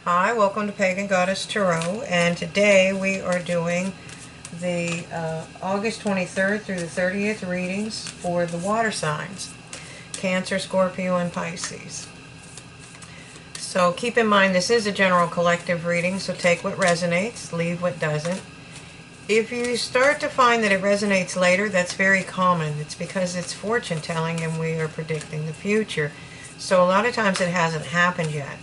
Hi, welcome to Pagan Goddess Tarot, and today we are doing the August 23rd through the 30th readings for the water signs, Cancer, Scorpio, and Pisces. So keep in mind this is a general collective reading, so take what resonates, leave what doesn't. If you start to find that it resonates later, that's very common. It's because it's fortune telling and we are predicting the future. So a lot of times it hasn't happened yet.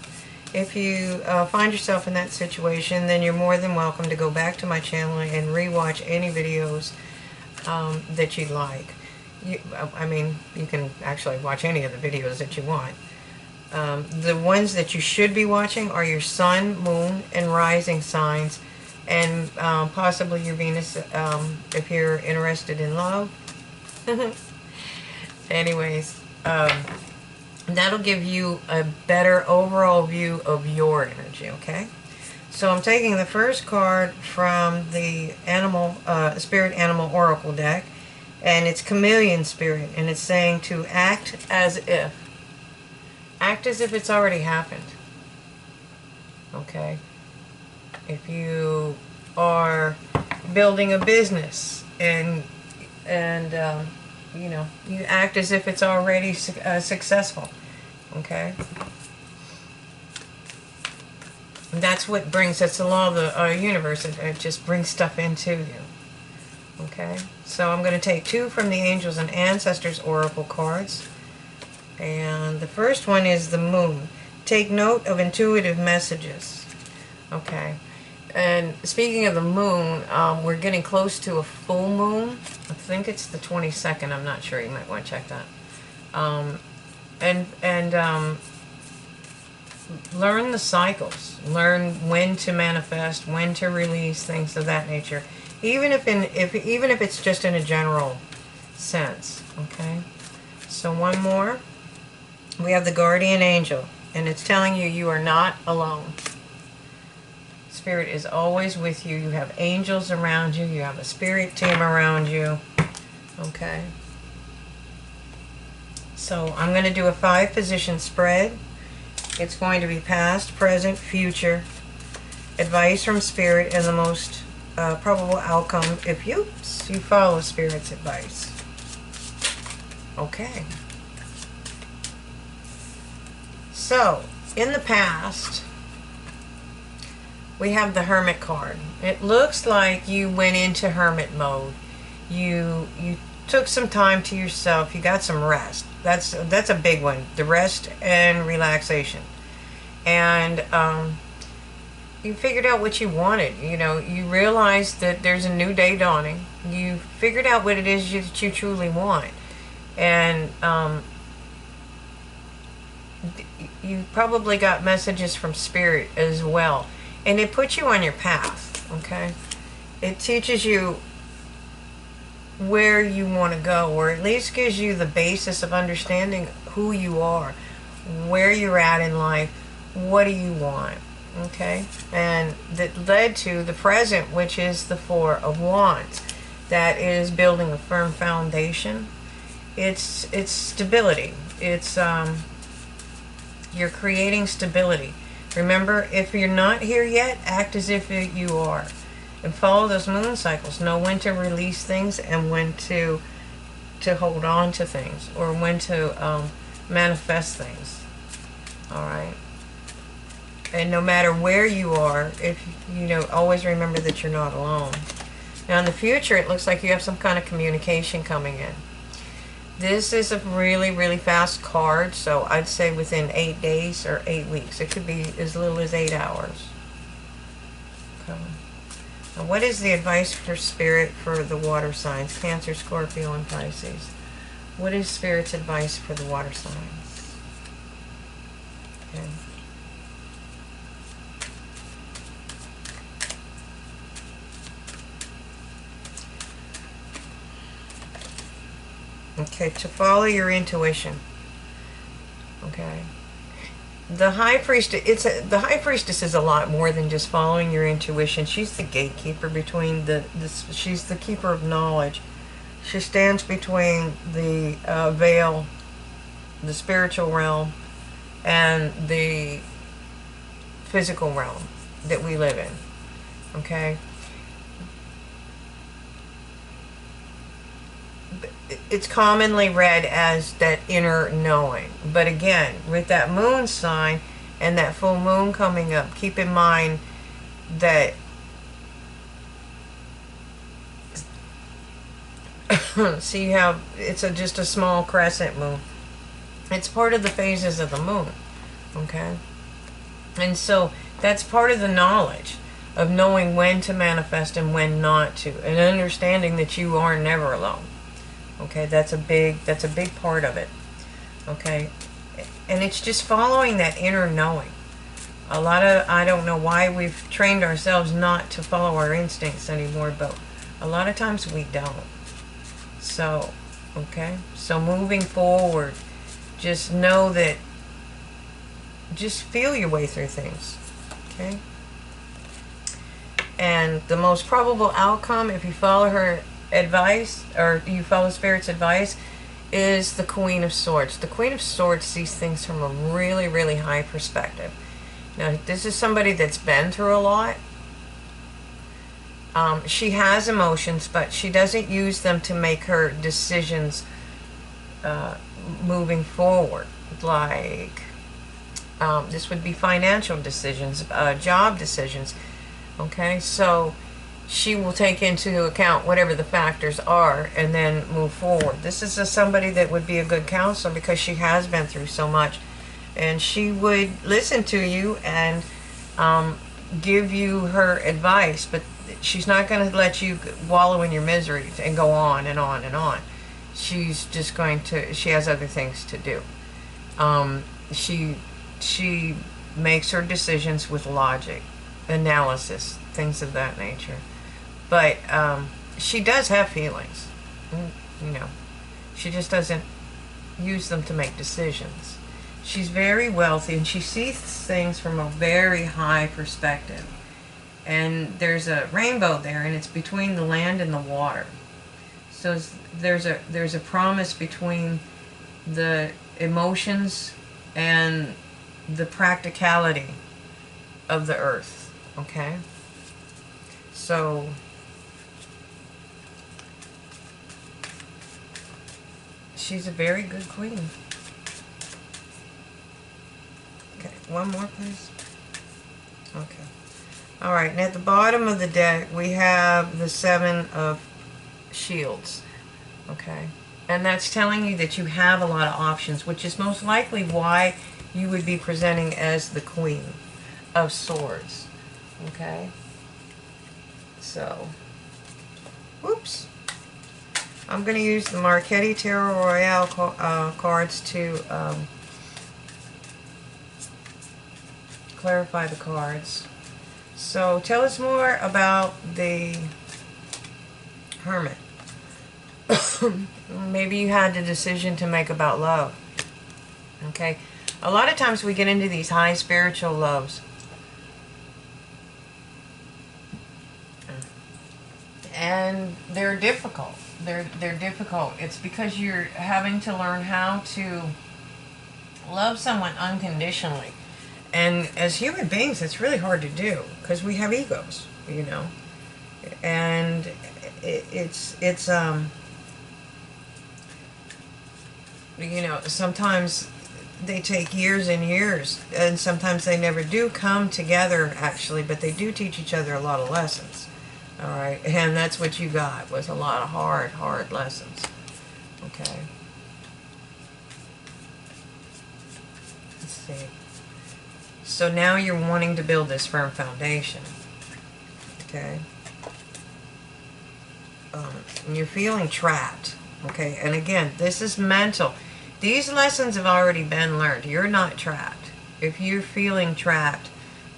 If you find yourself in that situation, then you're more than welcome to go back to my channel and rewatch any videos that you'd like. You can actually watch any of the videos that you want. The ones that you should be watching are your sun, moon, and rising signs, and possibly your Venus if you're interested in love. Anyways, that'll give you a better overall view of your energy, okay? So I'm taking the first card from the Spirit Animal Oracle deck, and it's Chameleon Spirit, and it's saying to act as if. Act as if it's already happened, okay? If you are building a business and you act as if it's already successful, okay? And that's what brings, that's the law of the universe. It just brings stuff into you, okay? So I'm going to take two from the Angels and Ancestors Oracle cards. And the first one is the Moon. Take note of intuitive messages, okay? And speaking of the moon, we're getting close to a full moon. I think it's the 22nd. I'm not sure. You might want to check that. Learn the cycles. Learn when to manifest, when to release, things of that nature. Even if it's just in a general sense. Okay. So one more. We have the Guardian Angel, and it's telling you you are not alone. Spirit is always with you. You have angels around you. You have a spirit team around you. Okay. So I'm going to do a 5-position spread. It's going to be past, present, future, advice from Spirit, and the most probable outcome if you follow Spirit's advice. Okay. So, in the past, we have the Hermit card. It looks like you went into hermit mode. You took some time to yourself. You got some rest. That's a big one. The rest and relaxation. And you figured out what you wanted. You know, you realized that there's a new day dawning. You figured out what it is that you truly want. And you probably got messages from Spirit as well. And it puts you on your path, okay? It teaches you where you want to go, or at least gives you the basis of understanding who you are, where you're at in life, what do you want, okay? And that led to the present, which is the Four of Wands. That is building a firm foundation. It's stability. It's you're creating stability. Remember, if you're not here yet, act as if you are. And follow those moon cycles. Know when to release things and when to hold on to things. Or when to manifest things. Alright? And no matter where you are, always remember that you're not alone. Now in the future, it looks like you have some kind of communication coming in. This is a really, really fast card, so I'd say within 8 days or 8 weeks. It could be as little as 8 hours. Okay. Now, what is the advice for Spirit for the water signs? Cancer, Scorpio, and Pisces. What is Spirit's advice for the water signs? Okay. Okay, to follow your intuition. Okay. The High Priestess, the High Priestess is a lot more than just following your intuition. She's the gatekeeper between she's the keeper of knowledge. She stands between the veil, the spiritual realm, and the physical realm that we live in. Okay? It's commonly read as that inner knowing. But again, with that moon sign and that full moon coming up, keep in mind that see how it's just a small crescent moon. It's part of the phases of the moon. Okay? And so that's part of the knowledge of knowing when to manifest and when not to, and understanding that you are never alone. Okay, that's a big part of it. Okay, and it's just following that inner knowing. I don't know why we've trained ourselves not to follow our instincts anymore, but a lot of times we don't. So, okay, so moving forward, just know that, just feel your way through things. Okay, and the most probable outcome, if you follow her advice, or you follow Spirit's advice, is the Queen of Swords. The Queen of Swords sees things from a really, really high perspective. Now, this is somebody that's been through a lot. She has emotions, but she doesn't use them to make her decisions moving forward. Like, this would be financial decisions, job decisions. Okay, so she will take into account whatever the factors are and then move forward. This is somebody that would be a good counselor because she has been through so much. And she would listen to you and give you her advice, but she's not going to let you wallow in your misery and go on and on and on. She's just going to, she has other things to do. She makes her decisions with logic, analysis, things of that nature. But she does have feelings, you know. She just doesn't use them to make decisions. She's very wealthy, and she sees things from a very high perspective. And there's a rainbow there, and it's between the land and the water. So there's a promise between the emotions and the practicality of the earth. Okay? So she's a very good queen. Okay, one more, please. Okay. All right, and at the bottom of the deck, we have the Seven of Shields. Okay. And that's telling you that you have a lot of options, which is most likely why you would be presenting as the Queen of Swords. Okay. So, whoops. I'm going to use the Marquetti Tarot Royale cards to clarify the cards. So, tell us more about the Hermit. Maybe you had the decision to make about love. Okay? A lot of times we get into these high spiritual loves. And they're difficult. They're difficult. It's because you're having to learn how to love someone unconditionally. And as human beings, it's really hard to do because we have egos, you know. And it's you know, sometimes they take years and years, and sometimes they never do come together actually, but they do teach each other a lot of lessons. All right, and that's what you got, was a lot of hard lessons. Okay. Let's see. So now you're wanting to build this firm foundation. Okay. And you're feeling trapped. Okay, and again, this is mental. These lessons have already been learned. You're not trapped. If you're feeling trapped,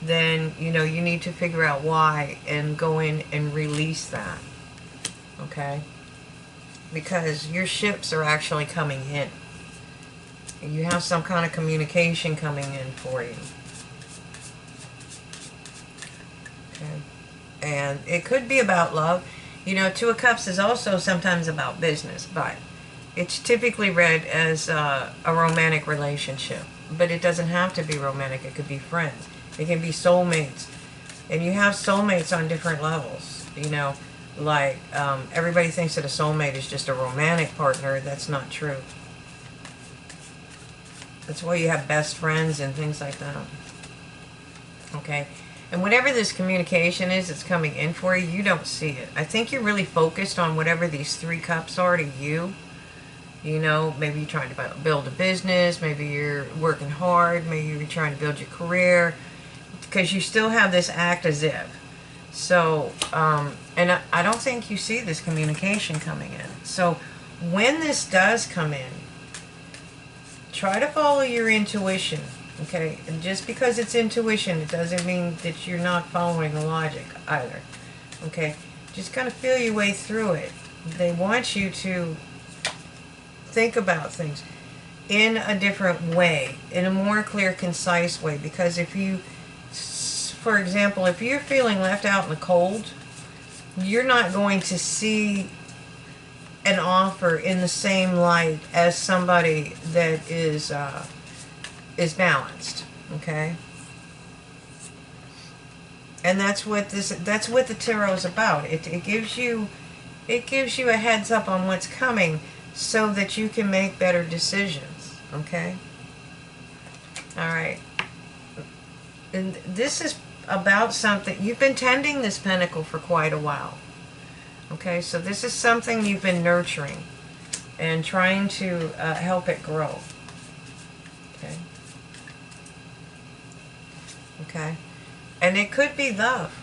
then, you know, you need to figure out why and go in and release that. Okay? Because your ships are actually coming in. You have some kind of communication coming in for you. Okay? And it could be about love. You know, Two of Cups is also sometimes about business, but it's typically read as a romantic relationship. But it doesn't have to be romantic. It could be friends. It can be soulmates. And you have soulmates on different levels. You know, like everybody thinks that a soulmate is just a romantic partner. That's not true. That's why you have best friends and things like that. Okay? And whatever this communication is that's coming in for you, you don't see it. I think you're really focused on whatever these 3 cups are to you. You know, maybe you're trying to build a business. Maybe you're working hard. Maybe you're trying to build your career. Because you still have this act as if. So, and I don't think you see this communication coming in. So, when this does come in, try to follow your intuition. Okay, and just because it's intuition, it doesn't mean that you're not following the logic either. Okay, just kind of feel your way through it. They want you to think about things in a different way, in a more clear, concise way. Because if you, for example, if you're feeling left out in the cold, you're not going to see an offer in the same light as somebody that is balanced, okay? And that's what the tarot is about. It gives you a heads up on what's coming so that you can make better decisions, okay? All right. And this is about something you've been tending this pentacle for quite a while. Okay, so this is something you've been nurturing and trying to help it grow. Okay. Okay. And it could be love.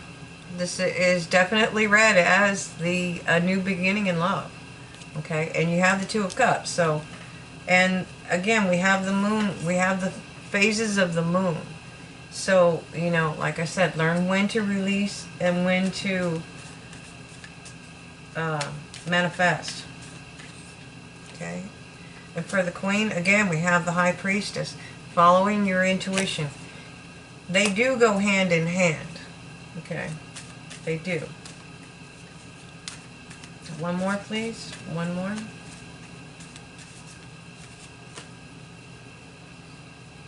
This is definitely read as a new beginning in love. Okay, and you have the 2 of Cups. So, and again, we have the moon. We have the phases of the moon. So, you know, like I said, learn when to release and when to manifest. Okay. And for the Queen, again, we have the High Priestess, following your intuition. They do go hand in hand. Okay. They do. One more, please. One more.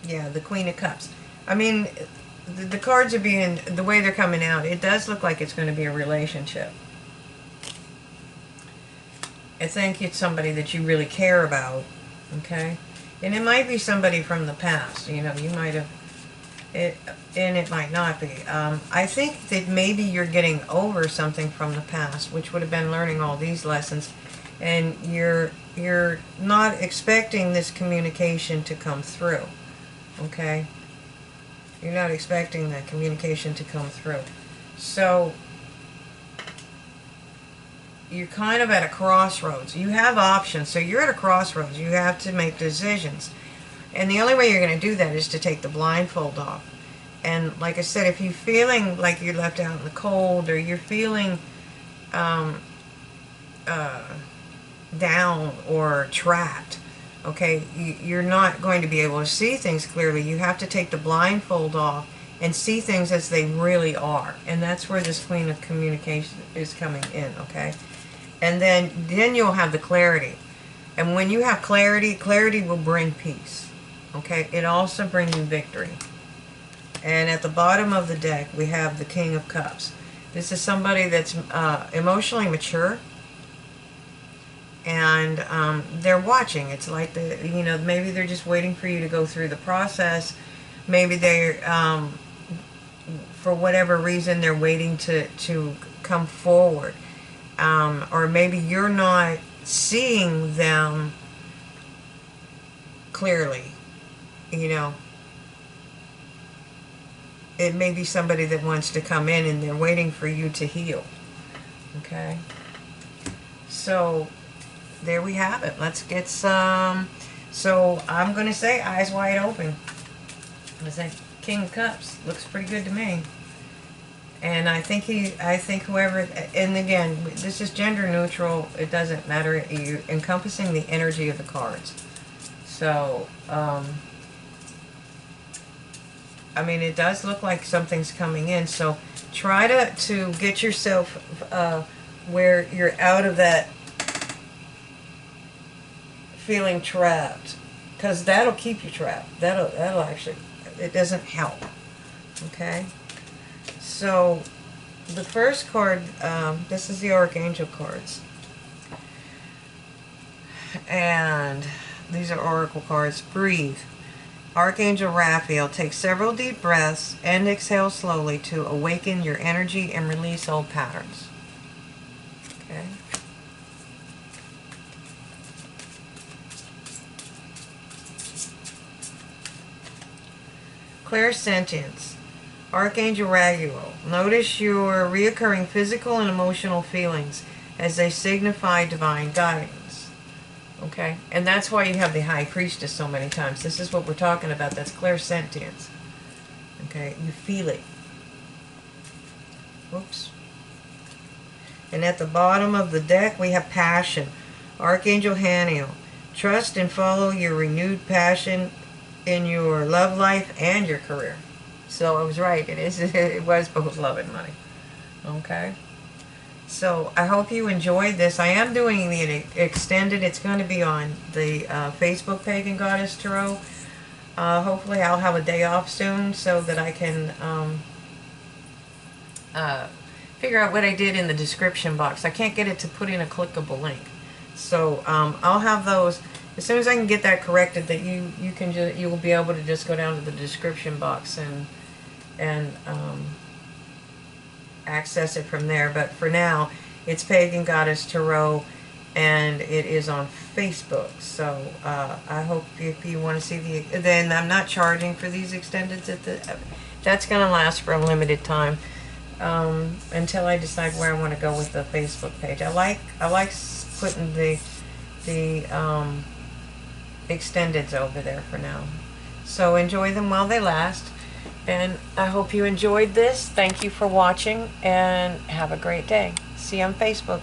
Yeah, the Queen of Cups. I mean, the cards are being, the way they're coming out, it does look like it's going to be a relationship. I think it's somebody that you really care about, okay? And it might be somebody from the past, you know, you might have, and it might not be. I think that maybe you're getting over something from the past, which would have been learning all these lessons, and you're not expecting this communication to come through, okay? You're not expecting that communication to come through. So, you're kind of at a crossroads. You have options, so you're at a crossroads. You have to make decisions. And the only way you're going to do that is to take the blindfold off. And like I said, if you're feeling like you're left out in the cold, or you're feeling down or trapped, okay, you're not going to be able to see things clearly. You have to take the blindfold off and see things as they really are. And that's where this Queen of Communication is coming in, okay? And then you'll have the clarity. And when you have clarity, clarity will bring peace, okay? It also brings you victory. And at the bottom of the deck, we have the King of Cups. This is somebody that's emotionally mature. And they're watching. It's like, maybe they're just waiting for you to go through the process. Maybe they're, for whatever reason, they're waiting to come forward. Or maybe you're not seeing them clearly, you know. It may be somebody that wants to come in and they're waiting for you to heal. Okay? So, there we have it. Let's get some. So, I'm going to say eyes wide open. I think King of Cups looks pretty good to me. And I think whoever, and again, this is gender neutral. It doesn't matter. You're encompassing the energy of the cards. So, I mean, it does look like something's coming in. So try to get yourself where you're out of that feeling trapped, because that'll keep you trapped. That'll actually, it doesn't help. Okay, so the first card, this is the Archangel cards, and these are Oracle cards. Breathe. Archangel Raphael, take several deep breaths and exhale slowly to awaken your energy and release old patterns. Okay. Clairsentience. Archangel Raguel, notice your reoccurring physical and emotional feelings as they signify divine guidance. Okay? And that's why you have the High Priestess so many times. This is what we're talking about. That's clairsentience. Okay? You feel it. Whoops. And at the bottom of the deck, we have passion. Archangel Haniel, trust and follow your renewed passion in your love life and your career. So I was right. It was both love and money. Okay? So I hope you enjoyed this. I am doing the extended. It's going to be on the Facebook Pagan Goddess Tarot. Hopefully I'll have a day off soon so that I can figure out what I did in the description box. I can't get it to put in a clickable link. So I'll have those as soon as I can get that corrected. That you will be able to just go down to the description box and access it from there. But for now, it's Pagan Goddess Tarot, and it is on Facebook. So I hope if you want to see then I'm not charging for these extendeds. That's going to last for a limited time until I decide where I want to go with the Facebook page. I like putting the extendeds over there for now. So enjoy them while they last. And I hope you enjoyed this. Thank you for watching, and have a great day. See you on Facebook.